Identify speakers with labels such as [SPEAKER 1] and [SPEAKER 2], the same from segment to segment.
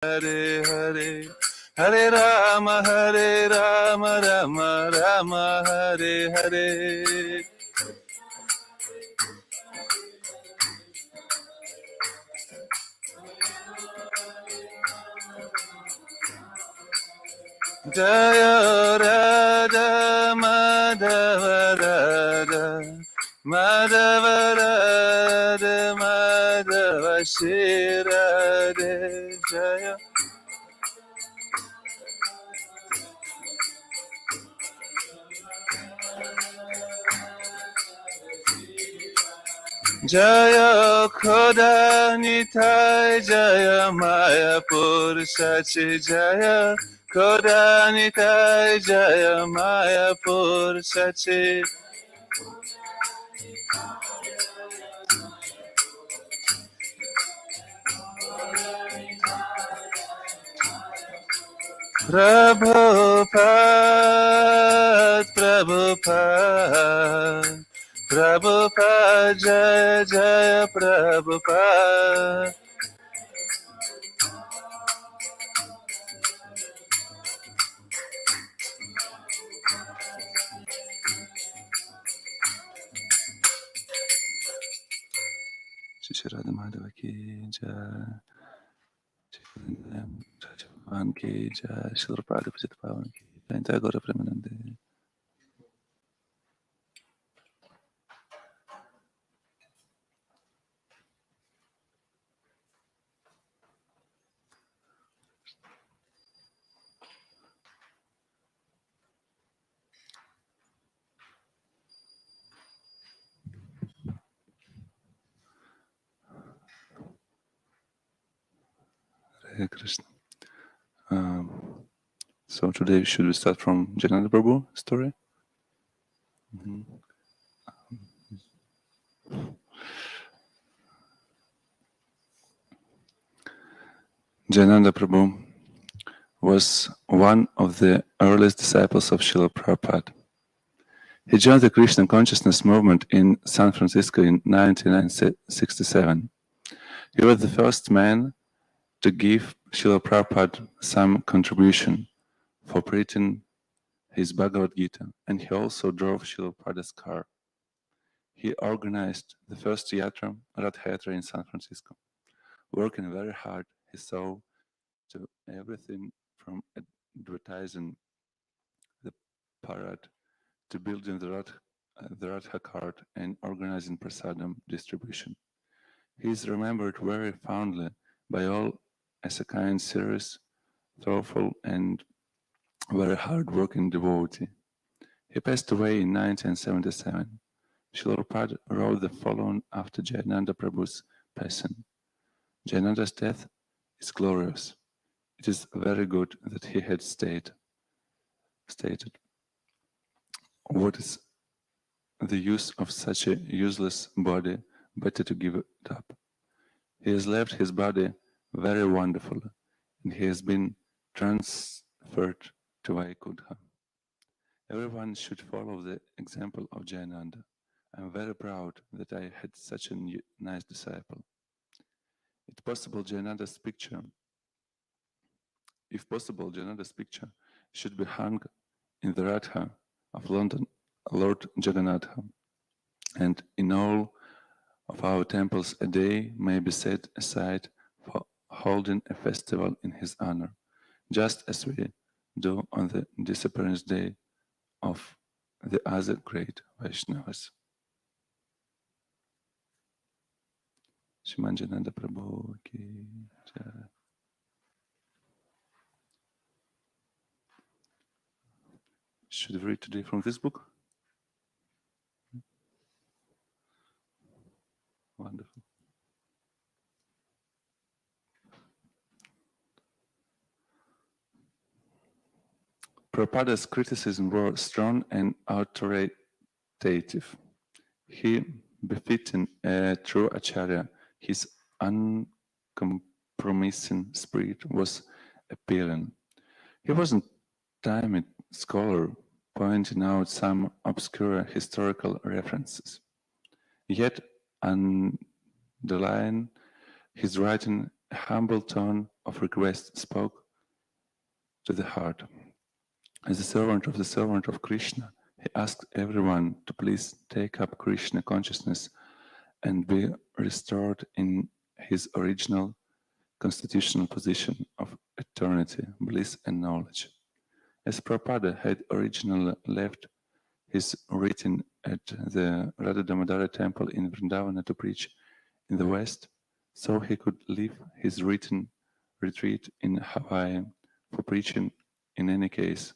[SPEAKER 1] Hare Hare Hare Rama Rama Rama Hare Hare Jaya Radha Madhava Radha Madhava Radha Madhava Shri Radhe Jaya Jaya Khoda Nitai Jaya Mayapur Sachi Jaya Khoda Nitai Jaya Mayapur Sachi Prabhupada Prabhupada Prabhupada Jaya Jaya Prabhupada Shri Radha Madhava ki Jai Bhagavan ki Jai Shri Prabhupada Pujit Pavan ki Jai Jai Gaura Premanande. Hare Krishna. So today should we start from Jananda Prabhu story? Mm-hmm. Jananda Prabhu was one of the earliest disciples of Srila Prabhupada. He joined the Krishna consciousness movement in San Francisco in 1967. He was the first man to give Srila Prabhupada some contribution for printing his Bhagavad Gita, and he also drove Srila Prabhupada's car. He organized the first yatra, Rath Yatra in San Francisco. Working very hard, he saw to everything from advertising the parade to building the Ratha cart and organizing prasadam distribution. He is remembered very fondly by all as a kind, serious, thoughtful, and very hard-working devotee. He passed away in 1977. Srila Prabhupada wrote the following after Jayananda Prabhu's passing. Jayananda's death is glorious. It is very good that he had stated, what is the use of such a useless body, better to give it up. He has left his body very wonderfully, and he has been transferred to Vaikuntha. Everyone should follow the example of Jayananda. I am very proud that I had such a nice disciple. If possible, Jayananda's picture should be hung in the Ratha of London, Lord Jagannatha, and in all of our temples a day may be set aside for holding a festival in his honor, just as we do on the disappearance day of the other great Vaishnavas. Srimad Jananda Prabhu ki Jai. Should we read today from this book? Wonderful. Prabhupada's criticism were strong and authoritative. He, befitting a true acharya, his uncompromising spirit was appealing. He wasn't timid scholar pointing out some obscure historical references. Yet underlying his writing a humble tone of request spoke to the heart. As a servant of Krishna, he asked everyone to please take up Krishna consciousness and be restored in his original constitutional position of eternity, bliss, and knowledge. As Prabhupada had originally left his written at the Radha Damodara temple in Vrindavana to preach in the West, so he could leave his written retreat in Hawaii for preaching. In any case,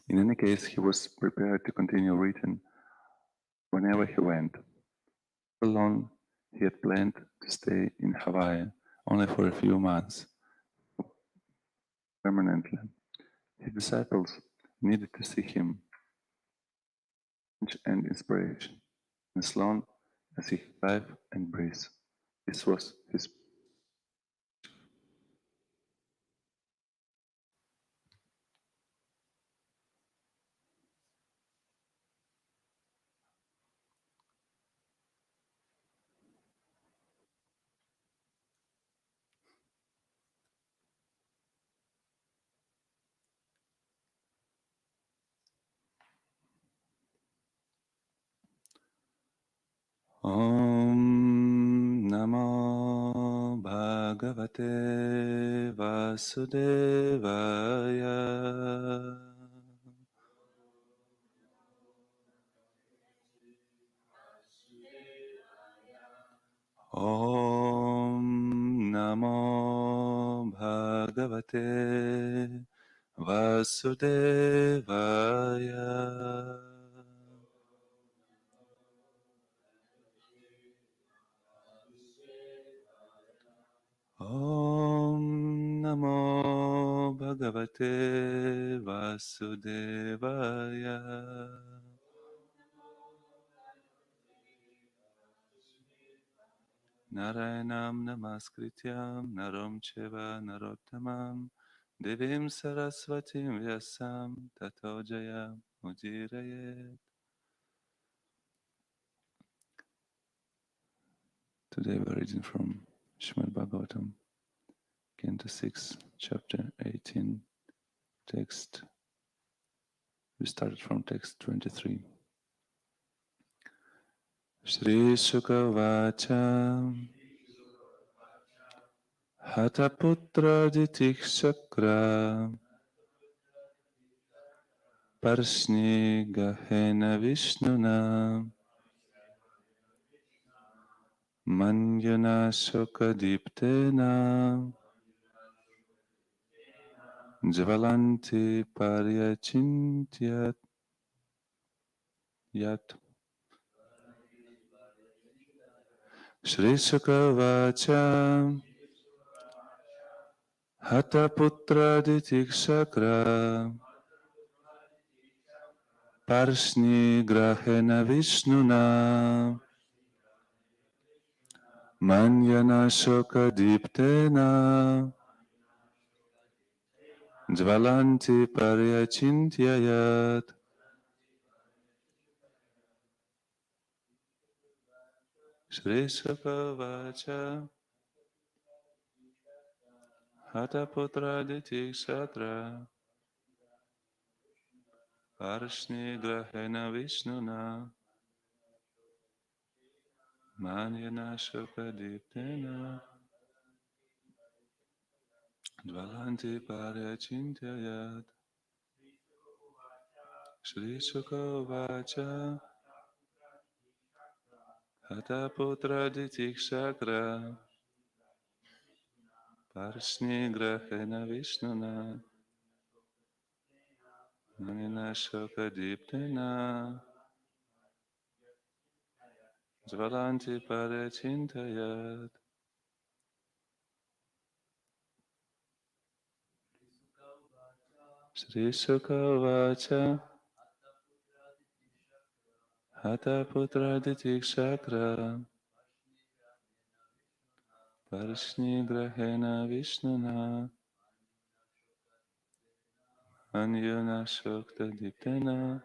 [SPEAKER 1] he was prepared to continue written whenever he went. Alone, he had planned to stay in Hawaii only for a few months permanently. His disciples needed to see him and inspiration as long as he had life and breath. This was his Om Namo Bhagavate Vasudevaya. Om Namo Bhagavate Vasudevaya. Om Namo Bhagavate Vasudevaya. Narayanam Namaskrityam Narom Cheva Narottamam Devim Saraswatim Vyasam Tato Jaya Mudiraye. Today we're reading from Srimad Bhagavatam, Canto 6, Chapter 18, text. We started from text 23. Shri Shuka Vacha Hataputra Ditikshakra Parshni Gahena Vishnuna Manjana Shokadiptena Jvalanti Paryachintyat Yat Shri Sukavacha Hataputra Ditikshakra Parshni Grahena Vishnuna Manjana Shokadiptena Jvalanti Paryachintyayat. Shri Sukavacha Hataputra Ditikshakra Parshni Grahena Vishnuna Manjana Shokadiptena Dvalanti Paryachintayat. Shri Sukavacha Hataputra Ditikshakra Parshni Grahena Vishnuna Manjana Shokadiptena Dvalanti Paryachintayat. Shri Sukavacha Hataputra Ditikshakra Parshni Grahena Vishnuna Anjana Shokta Diptena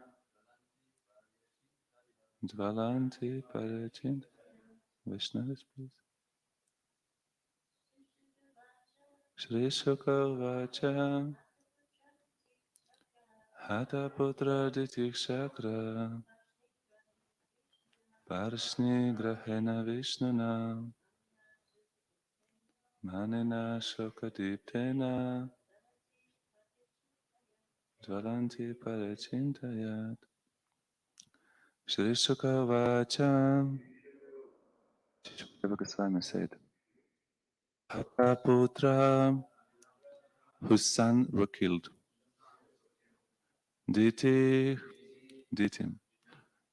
[SPEAKER 1] Dvalanti Parachin. Vaishnavas, please. Shri Shukavacha Hata Putra Ditikshakra Parshni Grahena Vishnuna Manina Shokadiptena Jvalanti Parachintayat. Shri Shukavacha, Shukadeva Goswami said, Putra, whose son were killed, Diti, Diti,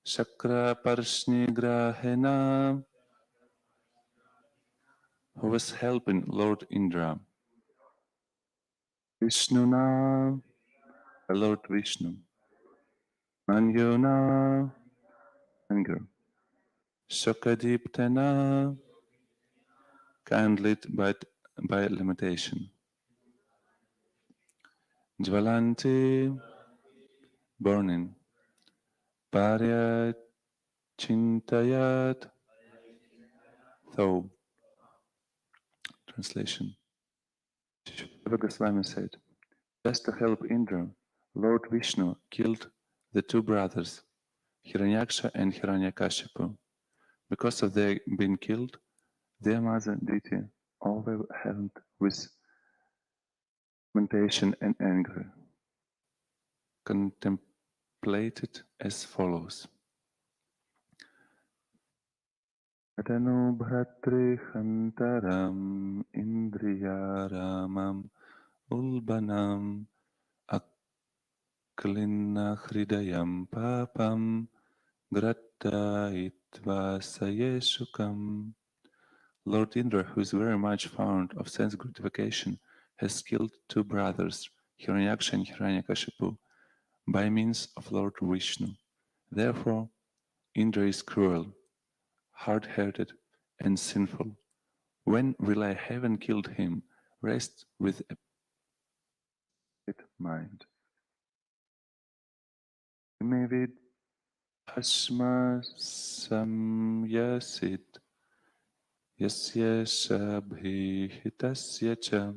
[SPEAKER 1] Shakra Parshni Grahena, who was helping Lord Indra, Vishnuna, Lord Vishnu, Manjuna, anger, Shokadiptana, kindled by limitation, Jvalanti, burning, Parya Chintayat, though. Translation. Shiva Goswami said, just to help Indra, Lord Vishnu killed the two brothers, Hiranyaksha and Hiranyakashipu. Because of their being killed, their mother Diti overwhelmed with lamentation and anger, contemplated as follows. Atanu bhatri hantaram indriyaramam ulbanam Klina hridayam papam grattayitva sayeshukam. Lord Indra, who is very much fond of sense gratification, has killed two brothers, Hiranyaksha and Hiranyakashipu, by means of Lord Vishnu. Therefore, Indra is cruel, hard-hearted, and sinful. When will I having killed him, rest with a quiet mind? Mevid Ashma samyasit yasya shabhihitasya cha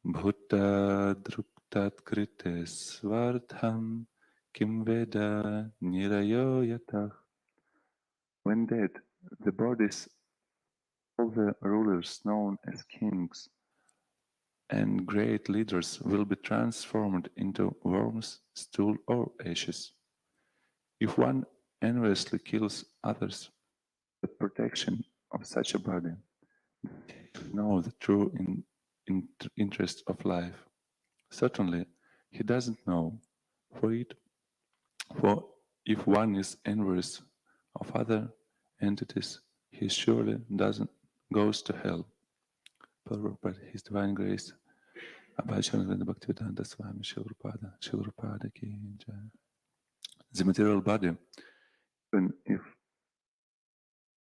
[SPEAKER 1] bhuta druktat krite svartham kim veda nirayo yatah. When dead, the bodies of all the rulers known as kings and great leaders will be transformed into worms, stool, or ashes. If one enviously kills others, the protection of such a body, know the true interest of life. Certainly, he doesn't know. For if one is envious of other entities, he surely doesn't goes to hell. Prabhupada, His Divine Grace, Abhachananda Bhaktivedanta Swami Shilrupada Ki Jai. The material body, even if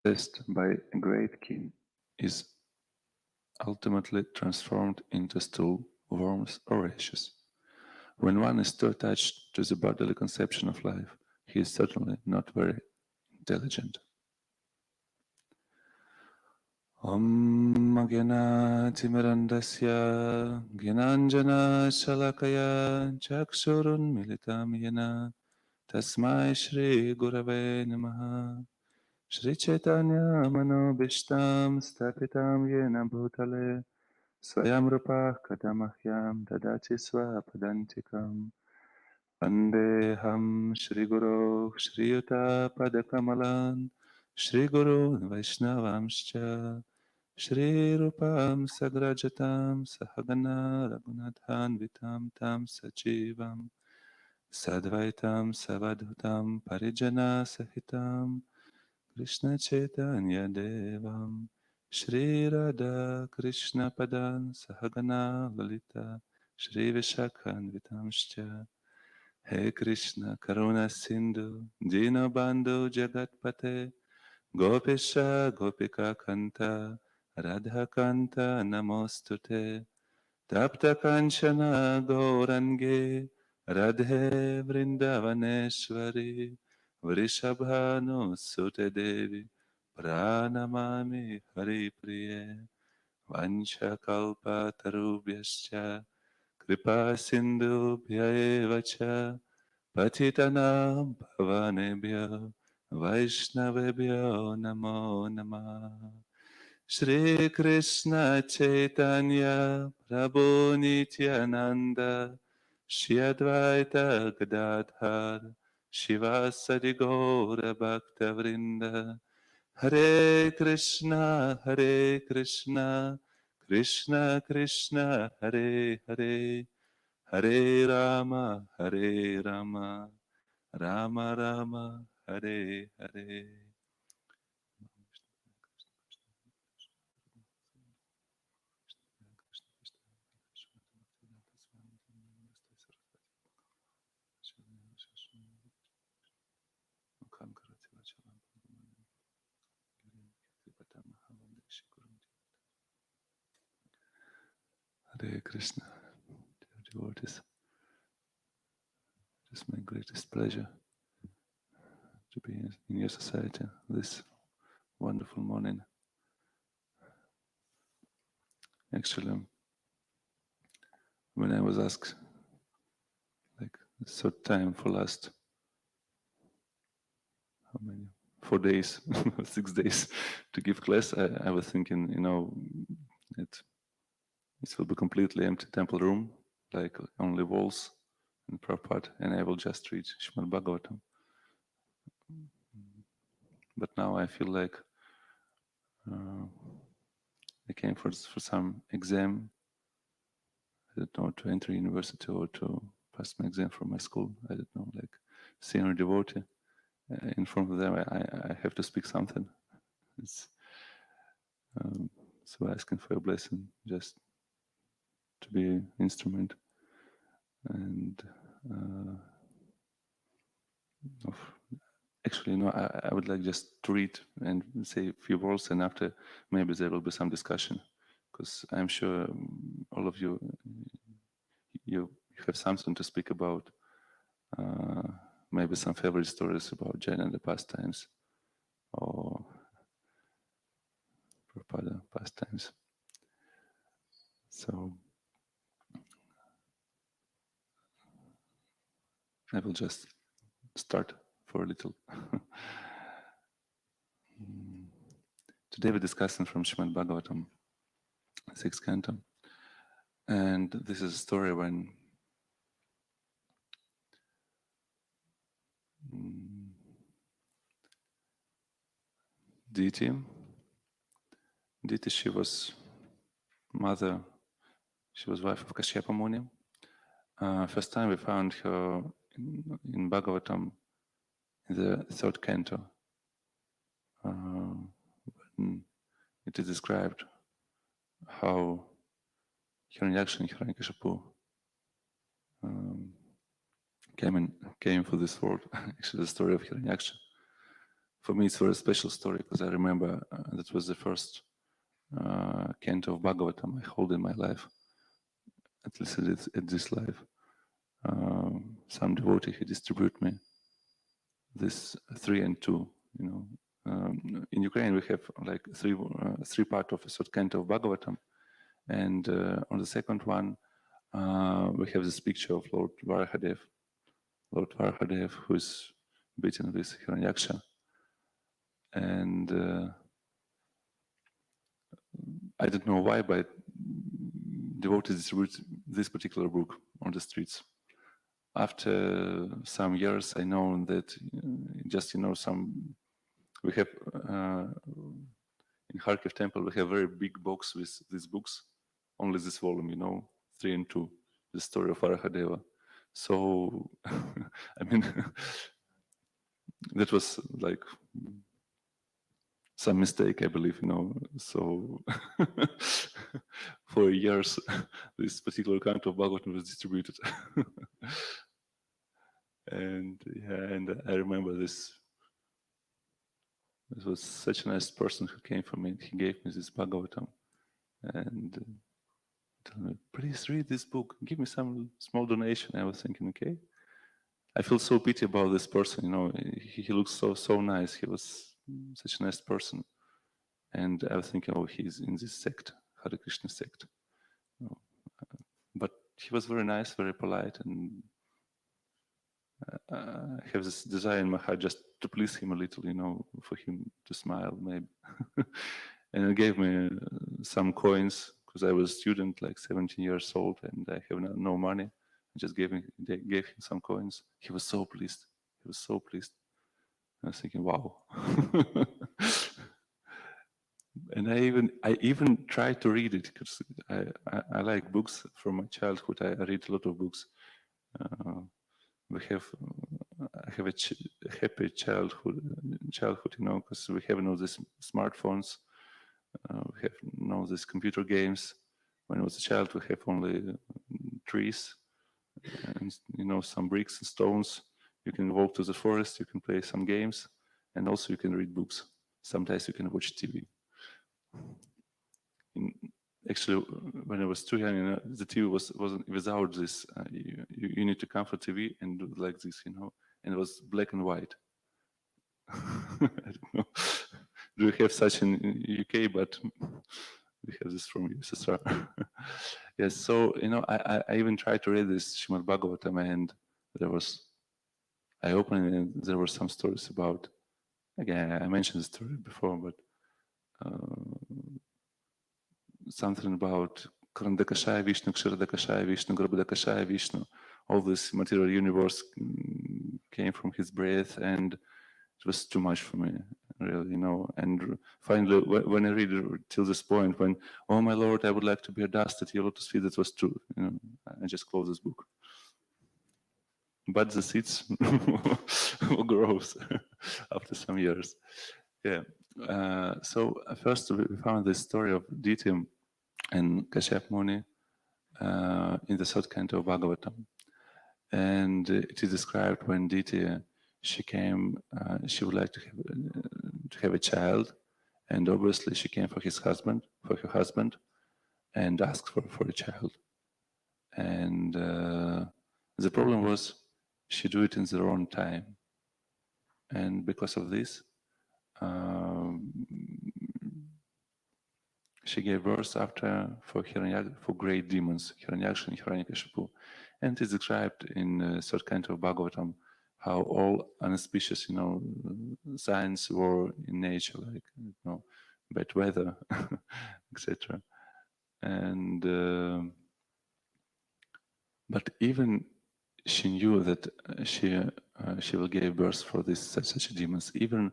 [SPEAKER 1] possessed by a great king, is ultimately transformed into stool, worms, or ashes. When one is too attached to the bodily conception of life, he is certainly not very intelligent. Om Gena Timirandasya Ginanjana Shalakaya Chakshurun Militam Yena Tasmai Shri Gurave Namaha Shri Chaitanya Manobishtam Stapitam Yena Bhutale Swayam Rupa Kadamahyam Dadati Swapadantikam Vandeham Shri Guru Shri Yuta Padakamalan Shri Guru Vaishnavamscha Shri Rupam Sagrajatam Sahagana Raghunathan Vitam Tam Sachivam Sadvaitam Savadhutam Parijana Sahitam Krishna Chaitanya Devam Shri Radha Krishna Padan Sahagana Lalita Shri Vishakhan Vitamscha He Krishna Karuna Sindhu Dinabandhu Jagatpate Gopisha Gopika Kanta Radha Kanta Namostute Tapta Kanchana Gaurange Radhe Vrindavaneshwari Vrishabhanu Sute Devi Pranamami Hari Priye Vancha kalpa tarubhyascha kripa sindhubhya eva cha patitanam pavanebhyo vaishnavebhyo namo namah. Shri Krishna Chaitanya Prabhu Nityananda Shri Advaita Gadadhar Shivasadi Gaura Bhakta Vrinda Hare Krishna Krishna Krishna Hare Hare Hare Rama Rama Rama Hare Hare. Hare Krishna, dear devotees. It is my greatest pleasure to be in your society this wonderful morning. Actually, when I was asked, like, third time for last, how many? 4 days, 6 days to give class, I was thinking, it will be completely empty temple room, like only walls and Prabhupada, and I will just read Srimad Bhagavatam. But now I feel like I came for some exam. I don't know, to enter university or to pass my exam from my school. I don't know, like senior devotee. In front of them, I have to speak something. It's, so asking for your blessing, just to be an instrument, and actually, I would like just to read and say a few words, and after maybe there will be some discussion, because I'm sure all of you have something to speak about. Maybe some favorite stories about Jain and the pastimes, or Prabhupada pastimes. So I will just start for a little. Today we're discussing from Srimad Bhagavatam, 6th canto. And this is a story when Diti, she was mother, she was wife of Kashyapa Muni. First time we found her in Bhagavatam, in the 3rd canto. When it is described how Hiranyaksha and Hiranyakashipu came for this world. Actually, the story of Hiranyaksha. For me, it's a very special story because I remember that was the first canto of Bhagavatam I hold in my life, at least at this life. Some devotee he distributed me this 3 and 2. In Ukraine we have like three part of a third canto of Bhagavatam, and on the second one we have this picture of Lord Varahadev, who is beaten with Hiranyaksha, and I don't know why, but devotees distribute this particular book on the streets. After some years, I know that we have in Kharkiv temple we have a very big box with these books, only this volume, 3 and 2, the story of Arahadeva. So, I mean, that was like some mistake, I believe, So, for years, this particular kind of Bhagavatam was distributed. And I remember this. This was such a nice person who came for me. He gave me this Bhagavatam and told me, please read this book. Give me some small donation. I was thinking, okay. I feel so pity about this person. He looks so nice. He was such a nice person. And I was thinking, oh, he's in this sect, Hare Krishna sect. But he was very nice, very polite, and I have this desire in my heart just to please him a little, for him to smile maybe. And he gave me some coins because I was a student, like 17 years old, and I have no money. I just gave him some coins. He was so pleased. He was so pleased. I was thinking, wow. And I even tried to read it because I like books from my childhood. I read a lot of books. I have a happy childhood, because we have these smartphones. We have these computer games. When I was a child, we have only trees and some bricks and stones. You can walk to the forest. You can play some games, and also you can read books. Sometimes you can watch TV. Actually, when I was too young, the TV wasn't without this. You need to come for TV and do like this, and it was black and white. I don't know. Do we have such in UK? But we have this from USSR. Yes. So I even tried to read this Srimad Bhagavatam, and I opened it, and there were some stories about. Again, I mentioned the story before, but. Something about Karandakashaya Vishnu, Kshiradakashaya Vishnu, Garbhadakashaya Vishnu. All this material universe came from his breath, and it was too much for me, really, And finally, when I read it till this point, when, oh my Lord, I would like to be a dust at your lotus feet, that was true. I just closed this book. But the seeds grows after some years. Yeah. So first we found this story of Diti and Kashyap Muni in the third canto of Bhagavatam. And it is described when Diti, she came, she would like to have a child, and obviously she came for her husband, and asked for a child. And the problem was she do it in the wrong time. And because of this, she gave birth for great demons, Hiranyaksha and Hiranyakashipu. And it's described in third canto of Bhagavatam how all unauspicious, signs were in nature, like bad weather, etc. And but even she knew that she will give birth for such demons. Even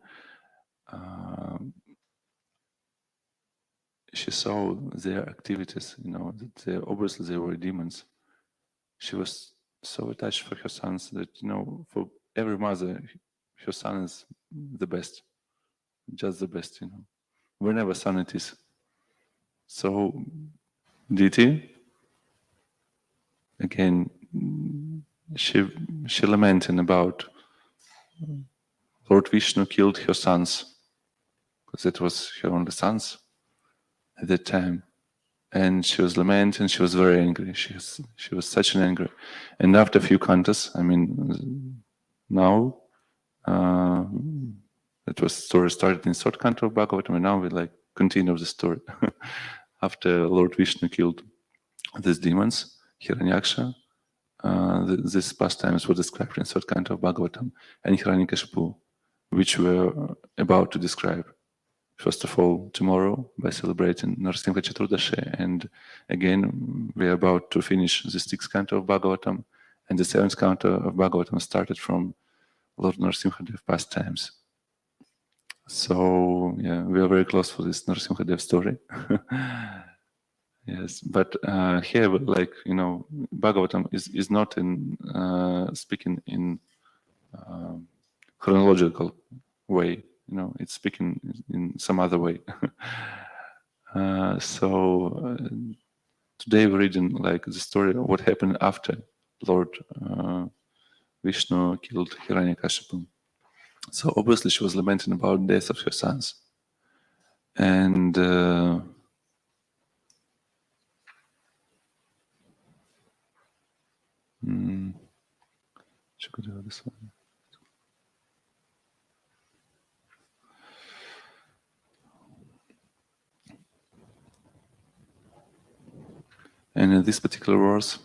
[SPEAKER 1] she saw their activities, that obviously they were demons. She was so attached for her sons that, for every mother, her son is the best, just the best, whenever son it is. So, Diti, again, she lamenting about Lord Vishnu killed her sons, because it was her only sons at that time. And she was lamenting, she was very angry. She was such an angry. And after a few cantos, now, story started in third canto of Bhagavatam, and now we continue the story. After Lord Vishnu killed these demons, Hiranyaksha, these pastimes were described in third canto of Bhagavatam, and Hiranyakashipu, which we are about to describe. First of all, tomorrow by celebrating Narasimha Chaturdashi, and again we are about to finish the sixth canto of Bhagavatam, and the seventh canto of Bhagavatam started from Lord Narasimhadev pastimes. So yeah, we are very close for this Narasimhadev story. Yes, but here, Bhagavatam is not in speaking in chronological way. It's speaking in some other way. So today we're reading the story of what happened after Lord Vishnu killed Hiranyakashipu. So obviously she was lamenting about the death of her sons. And should we do this one? And in this particular verse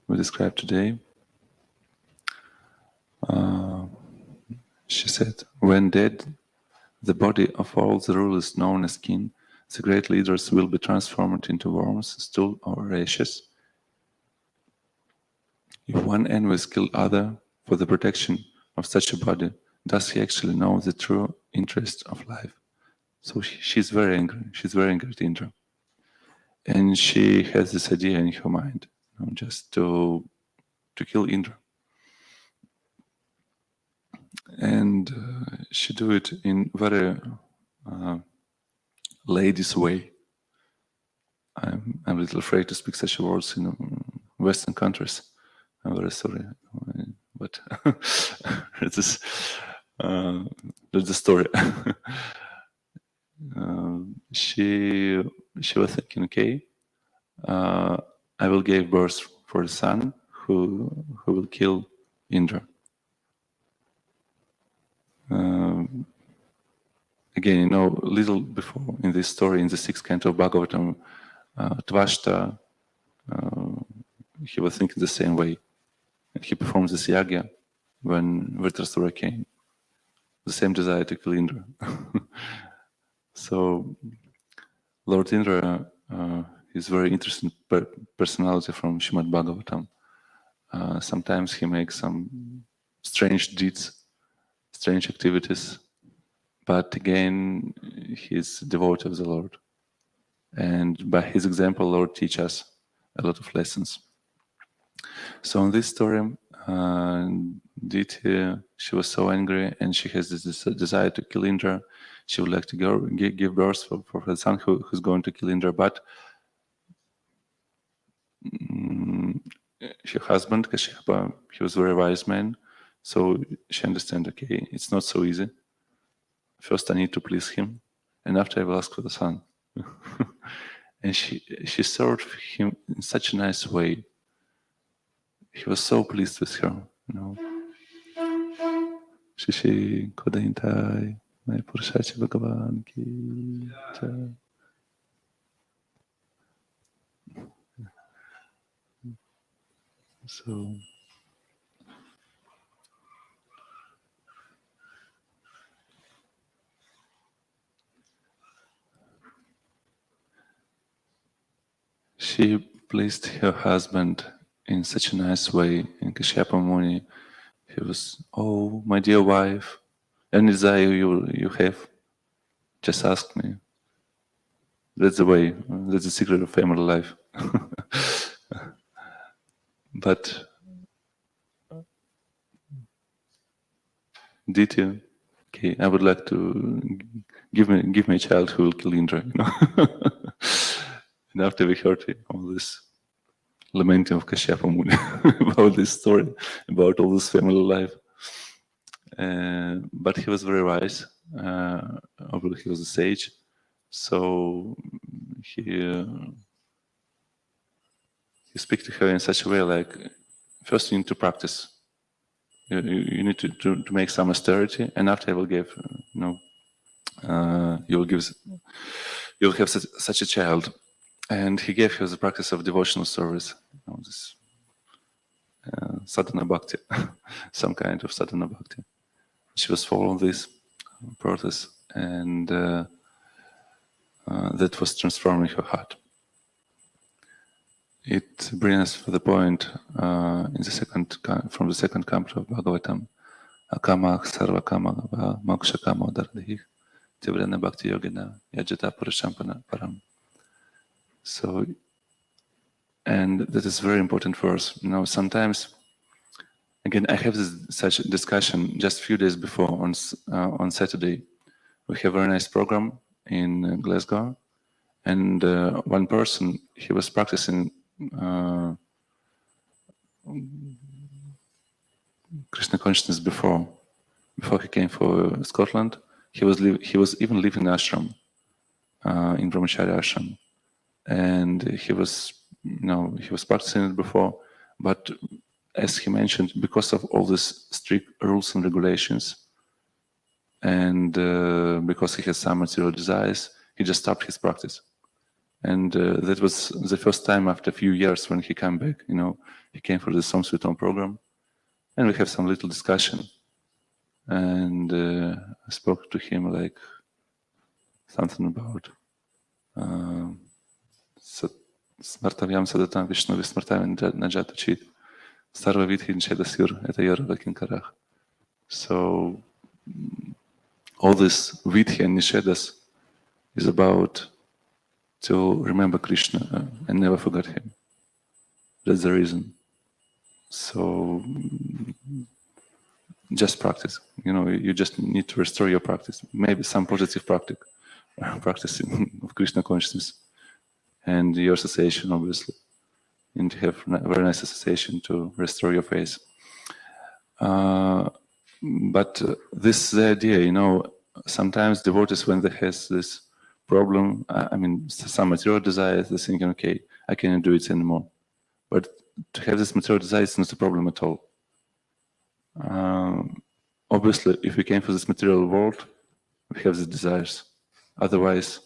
[SPEAKER 1] we described today, she said, when dead, the body of all the rulers known as kin, the great leaders will be transformed into worms, stool, or ashes. If one envies kill other for the protection of such a body, does he actually know the true interest of life? So she's very angry. She's very angry at Indra. And she has this idea in her mind, just to kill Indra. And she do it in very ladies' way. I'm a little afraid to speak such words in Western countries. I'm very sorry, but that's the story. She was thinking, okay, I will give birth for a son who will kill Indra. Again, a little before in this story, in the 6th canto of Bhagavatam, Tvashta, he was thinking the same way. And he performed this yagya when Vritrasura came. The same desire to kill Indra. So Lord Indra is a very interesting personality from Srimad Bhagavatam. Sometimes he makes some strange deeds, strange activities, but again, he's devoted to the Lord. And by his example, Lord teaches us a lot of lessons. So in this story, Diti, she was so angry and she has this desire to kill Indra. She would like to go give birth for her son who's going to kill Indra, but her husband, Kashyapa, he was a very wise man, so she understands, okay, it's not so easy. First I need to please him, and after I will ask for the son. And she served him in such a nice way. He was so pleased with her, Shishi Kodaintai, my Purushachi Bhagavan ki jai. So she pleased her husband in such a nice way. In Kashyapa Muni, he was, oh, my dear wife, any desire you have, just ask me. That's the way, that's the secret of family life. But Ditya, okay, I would like to give me a child who will kill Indra, And after we heard all this lamenting of Kashyapa Muni about this story, about all this family life, but he was very wise. Obviously, he was a sage, so he speak to her in such a way like, first you need to practice. You need to make some austerity, and after I will give, you'll have such a child. And he gave her the practice of devotional service, this sadhana bhakti, some kind of sadhana bhakti. She was following this process, and that was transforming her heart. It brings us to the point from the second canto of Bhagavatam, Akama sarva kama moksha kama dardhi tivrena bhakti yogina yajata purushampana param. So, and that is a very important verse. Sometimes, again, I have such a discussion just a few days before on Saturday. We have a very nice program in Glasgow, and one person, he was practicing Krishna consciousness before he came for Scotland. He was even living in ashram, in Brahmacharya ashram, and he was practicing it before. But as he mentioned, because of all these strict rules and regulations, and because he has some material desires, he just stopped his practice. And that was the first time after a few years when he came back. He came for the Som Sweet Home program, and we have some little discussion. And I spoke to him like something about Smartavyam Sadatam Vishnu Vismartavyam Najat Uchit Sarva Vidhi Nishedasir Etayara Vakinkarach. So all this Vidhi and Nishedas is about to remember Krishna and never forget him. That's the reason. So just practice. You just need to restore your practice. Maybe some positive practice of Krishna consciousness and your association, obviously. And to have a very nice association to restore your faith. But this is the idea, sometimes devotees, when they has this problem, some material desires, they're thinking, okay, I cannot do it anymore. But to have this material desire is not a problem at all. Obviously, if we came for this material world, we have these desires. Otherwise,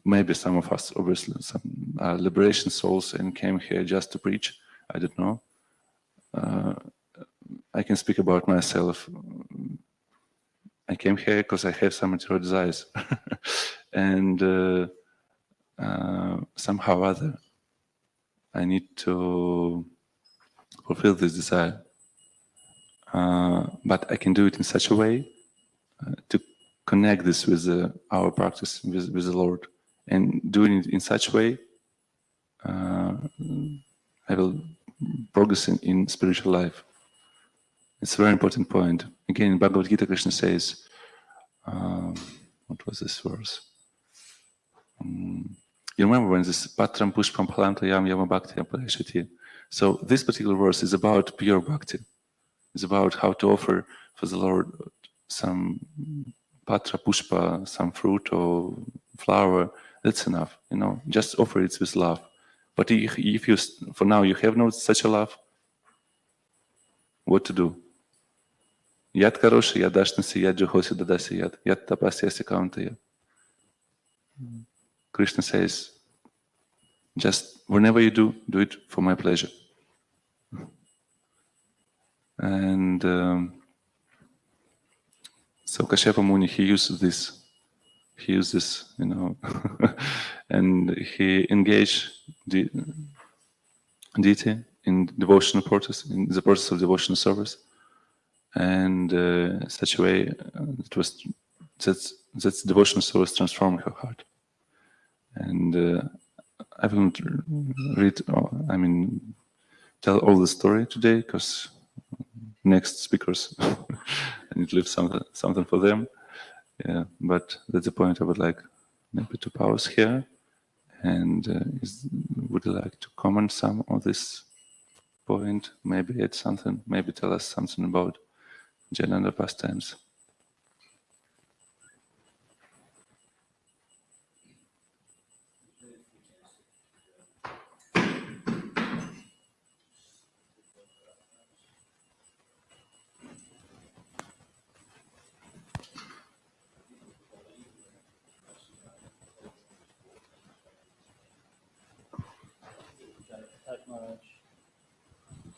[SPEAKER 1] maybe some of us, obviously, some liberation souls and came here just to preach. I don't know. I can speak about myself. I came here because I have some material desires. And somehow or other, I need to fulfill this desire. But I can do it in such a way to connect this with our practice, with the Lord. And doing it in such a way, I will progress in spiritual life. It's a very important point. Again, in Bhagavad Gita, Krishna says, what was this verse? You remember when this Patram Pushpam Phalam Yama Bhakti Aparishati? So this particular verse is about pure bhakti. It's about how to offer for the Lord some patra pushpa, some fruit or flower. That's enough, just offer it with love. But if you, for now, you have no such a love, what to do? Yad karoshi, yad dashnasi, yad juhosi dadasi yad, yad tapasyasi kauntaya. Krishna says, just whenever you do it for my pleasure. And so Kashyapa Muni, he used this, and he engaged the deity in devotional process, in the process of devotional service, and such a way that devotional service transformed her heart. And I won't tell all the story today because next speakers I need to leave something for them. Yeah, but that's the point. I would like maybe to pause here. And would you like to comment some on this point? Maybe add something. Maybe tell us something about Jananda pastimes.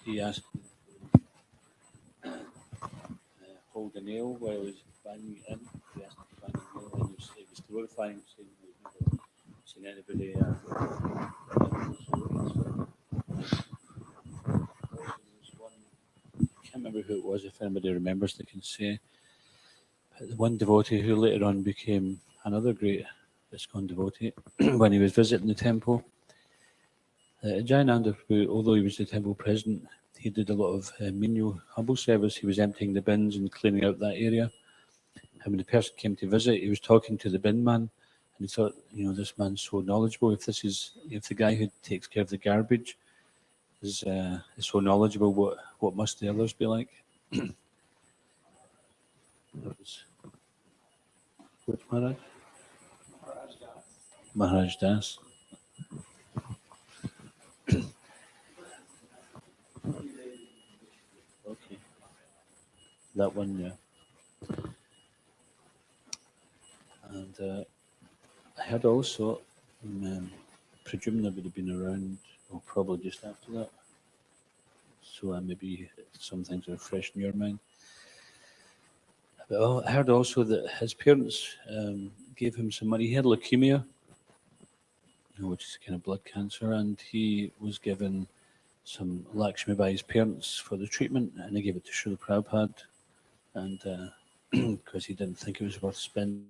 [SPEAKER 2] He asked hold a nail while he was banging it in. He asked him to bang a nail, and he was glorifying, saying he'd never seen anybody. I can't remember who it was. If anybody remembers, they can say. But the one devotee who later on became another great ISKCON devotee when he was visiting the temple. Jayananda, although he was the temple president, he did a lot of menial, humble service. He was emptying the bins and cleaning out that area. And when the person came to visit, he was talking to the bin man, and he thought, this man's so knowledgeable. If the guy who takes care of the garbage is so knowledgeable, what must the others be like? That was which Maharaj? Maharaj Das. Okay, that one, yeah. And I had also Presuming I would have been around, or probably just after that. So maybe some things are fresh in your mind. But I heard also that his parents gave him some money. He had leukemia, which is kind of blood cancer, and he was given some Lakshmi by his parents for the treatment, and they gave it to Srila Prabhupada, and because he didn't think it was worth spending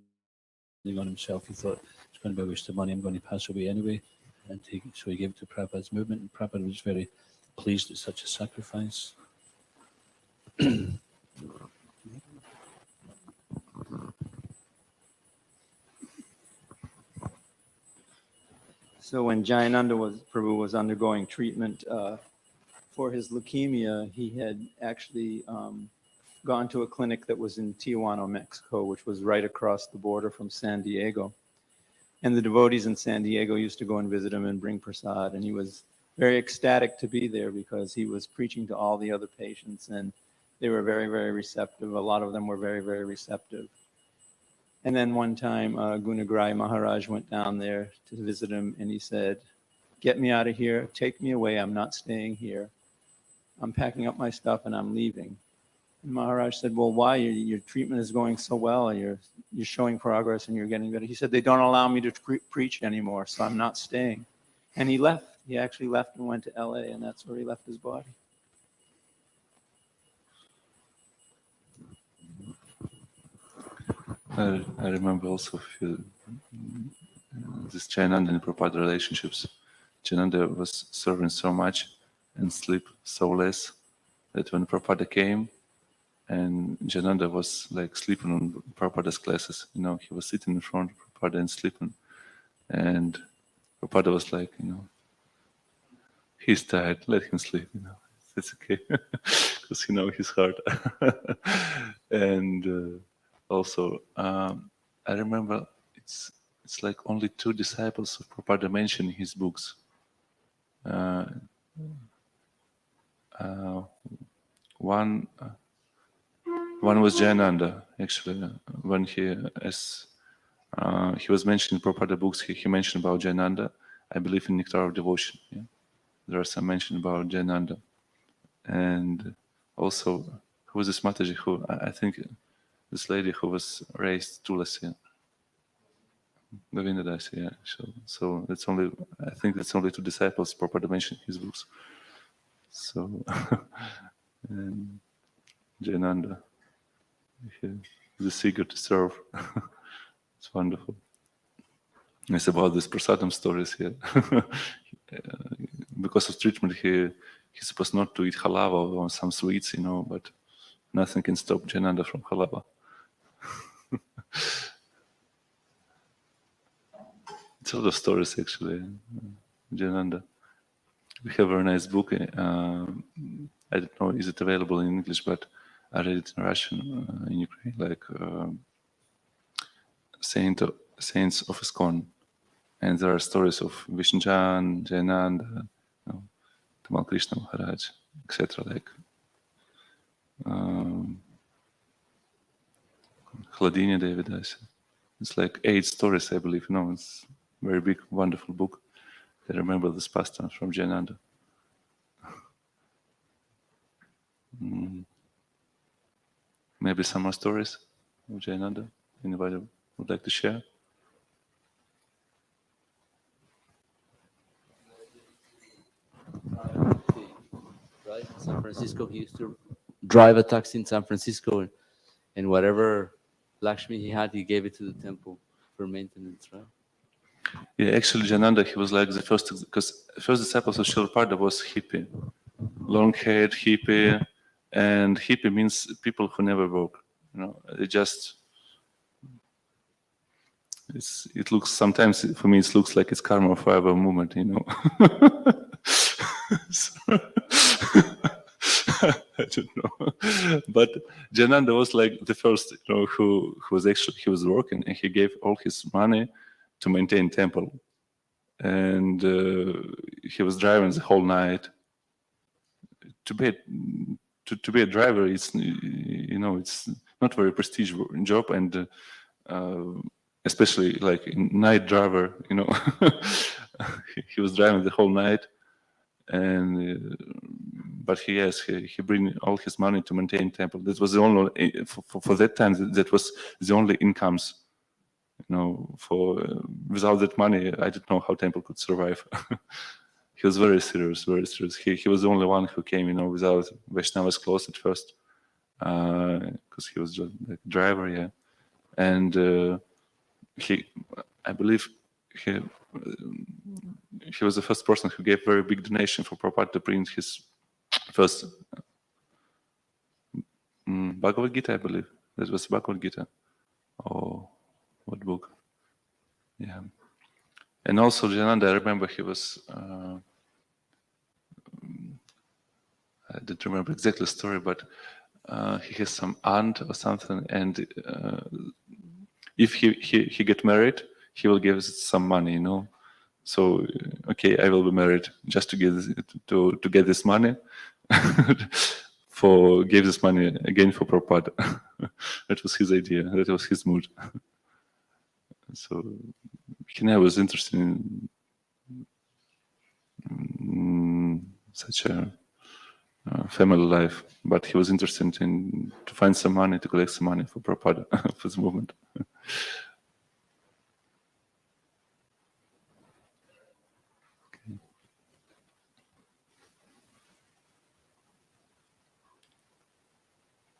[SPEAKER 2] on himself, he thought it's going to be a waste of money, I'm going to pass away anyway, and so he gave it to Prabhupada's movement, and Prabhupada was very pleased at such a sacrifice.
[SPEAKER 3] So when Jayananda Prabhu was undergoing treatment for his leukemia, he had actually gone to a clinic that was in Tijuana, Mexico, which was right across the border from San Diego. And the devotees in San Diego used to go and visit him and bring prasad. And he was very ecstatic to be there because he was preaching to all the other patients, and they were very, very receptive. A lot of them were very, very receptive. And then one time, Gunagrai Maharaj went down there to visit him, and he said, "Get me out of here, take me away, I'm not staying here. I'm packing up my stuff and I'm leaving." And Maharaj said, "Well, why? Your treatment is going so well, you're showing progress and you're getting better." He said, "They don't allow me to preach anymore, so I'm not staying." And he left. He actually left and went to LA, and that's where he left his body.
[SPEAKER 1] I remember also this Jayananda and Prabhupada relationships. Jayananda was serving so much and sleep so less that when Prabhupada came and Jayananda was like sleeping on Prabhupada's classes, he was sitting in front of Prabhupada and sleeping. And Prabhupada was like, he's tired, let him sleep, it's okay, because he's hard. And also, I remember it's like only 2 disciples of Prabhupada mentioned in his books. One was Jayananda, actually, when he was mentioned in Prabhupada books, he mentioned about Jayananda, I believe in Nectar of Devotion. Yeah? There are some mention about Jayananda. And also, who was this Mataji who, I think, this lady who was raised Tulasi, Govinda Dasi, yeah. So that's only, I think that's only 2 disciples Prabhupada mentioned in his books. So, and Jayananda, the seeker to serve. It's wonderful. It's about these prasadam stories here. Because of treatment, he's supposed not to eat halava or some sweets, but nothing can stop Jayananda from halava. It's a lot of stories, actually, Jayananda. We have a very nice book. I don't know, is it available in English, but I read it in Russian, in Ukraine, like Saints of ISKCON. And there are stories of Vishnujana, Jayananda, Tamal Krishna Maharaj, etc. Like Hladini Devidasi. It's like 8 stories, I believe. It's a very big, wonderful book. I remember this pastime from Jayananda. Maybe some more stories of Jayananda. Anybody would like to share?
[SPEAKER 4] Right, San Francisco. He used to drive a taxi in San Francisco, and whatever Lakshmi he had, he gave it to the temple for maintenance, right?
[SPEAKER 1] Yeah, actually, Jayananda, he was like the first, because first disciples of Srila Prabhupada was hippie, long-haired hippie, and hippie means people who never work. It just, it looks, sometimes for me it looks like it's karma forever movement, So, I don't know, but Jayananda was like the first, who was actually, he was working and he gave all his money to maintain temple, and he was driving the whole night. To be a driver, it's it's not very prestigious job, and especially like in night driver, you know, he was driving the whole night, and but he bring all his money to maintain temple. That was the only for that time. That was the only incomes. You know, for without that money, I didn't know how temple could survive. He was very serious, very serious. He was the only one who came, you know, without Vaishnava's clothes at first, because he was just like driver, yeah. And I believe he was the first person who gave very big donation for Prabhupada to print his first Bhagavad Gita, I believe. That was Bhagavad Gita. Oh, what book? Yeah. And also Jananda, I remember he was, I don't remember exactly the story, but he has some aunt or something, and if he get married, he will give some money, you know. So okay, I will be married just to get this money, give this money again for Prabhupada. That was his idea. That was his mood. So he never was interested in such a family life, but he was interested in to find some money, to collect some money for Prabhupada, for this movement. Okay.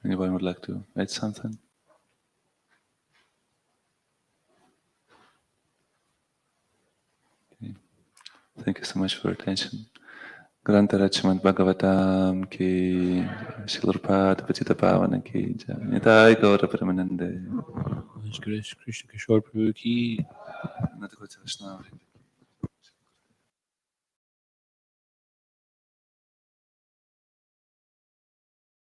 [SPEAKER 1] Anyone would like to add something? Okay. Thank you so much for your attention. Grantara Srimad Bhagavatam ki Srila Prabhupada Pachita Pavana ki jai. Nitai Gaura Paramanande.
[SPEAKER 2] Krishna Kisora Prabhu ki.
[SPEAKER 1] Nata Kota Vaishnava.